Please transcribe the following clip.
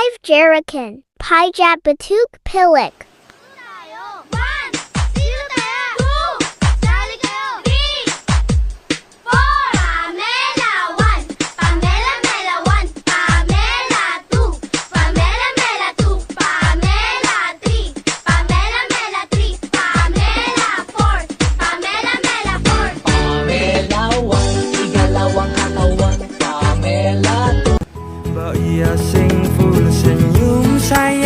5 Jerrican, Pijat, Batuk, Pilek. Bao iya sing full senyum saya.